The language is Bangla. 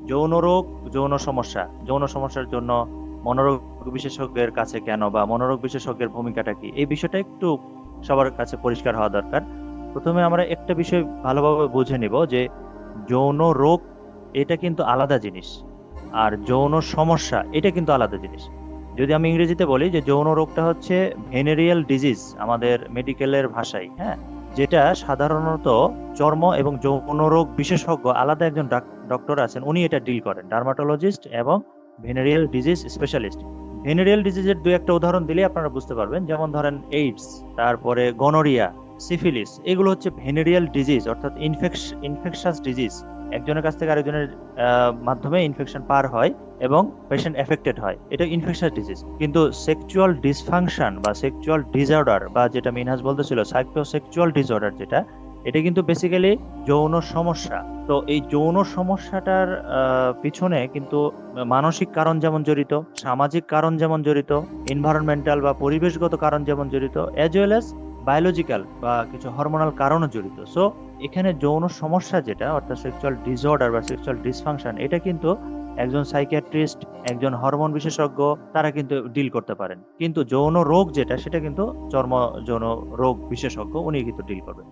যৌন রোগ, যৌন সমস্যার জন্য মনোরোগ বিশেষজ্ঞের কাছে কেন, বা মনোরোগ বিশেষজ্ঞের ভূমিকাটা কি, এই বিষয়টা একটু সবার কাছে পরিষ্কার হওয়া দরকার। প্রথমে আমরা একটা বিষয় ভালোভাবে বুঝে নিব যে যৌন রোগ এটা কিন্তু আলাদা জিনিস, আর যৌন সমস্যা এটা কিন্তু আলাদা জিনিস। যদি আমি ইংরেজিতে বলি যে যৌন রোগটা হচ্ছে ভেনেরিয়াল ডিজিজ আমাদের মেডিকেলের ভাষায়, হ্যাঁ, যেটা সাধারণত চর্ম এবং যৌন রোগ বিশেষজ্ঞ আলাদা একজন ডক্টর আছেন, উনি এটা ডিল করেন, ডার্মাটোলজিস্ট এবং ভেনেরিয়াল ডিজিজ স্পেশালিস্ট। ভেনেরিয়াল ডিজিজের দু একটা উদাহরণ দিলে আপনারা বুঝতে পারবেন, যেমন ধরেন এইডস, তারপরে গনোরিয়া, সিফিলিস, এগুলো হচ্ছে ভেনেরিয়াল ডিজিজ, অর্থাৎ ইনফেকশাস ডিজিজ। একজনের কাছ থেকে আরেকজনের মাধ্যমে ইনফেকশন পার হয় এবং পেশেন্ট এফেক্টেড হয়, এটা ইনফেকশাস ডিজিজ। কিন্তু সেক্সুয়াল ডিসফাংশন বা সেক্সুয়াল ডিসঅর্ডার, বা যেটা মিনহাজ বলতেছিল সাইকোসেক্সুয়াল ডিসঅর্ডার, যেটা এটা কিন্তু বেসিক্যালি যৌন সমস্যা। তো এই যৌন সমস্যাটার পিছনে কিন্তু মানসিক কারণ যেমন জড়িত, সামাজিক কারণ যেমন জড়িত, এনভায়রনমেন্টাল বা পরিবেশগত কারণ যেমন জড়িত, অ্যাজ ওয়েল অ্যাজ বায়োলজিক্যাল বা কিছু হরমোনাল কারণও জড়িত। সো এখানে যৌন সমস্যা যেটা, অর্থাৎ সেক্সুয়াল ডিসঅর্ডার বা সেক্সুয়াল ডিসফাংশন, এটা কিন্তু একজন সাইকিয়াট্রিস্ট, একজন হরমোন বিশেষজ্ঞ, তারা কিন্তু ডিল করতে পারেন। কিন্তু যৌন রোগ যেটা, সেটা কিন্তু চর্ম যৌন রোগ বিশেষজ্ঞ উনি কিন্তু ডিল করবেন।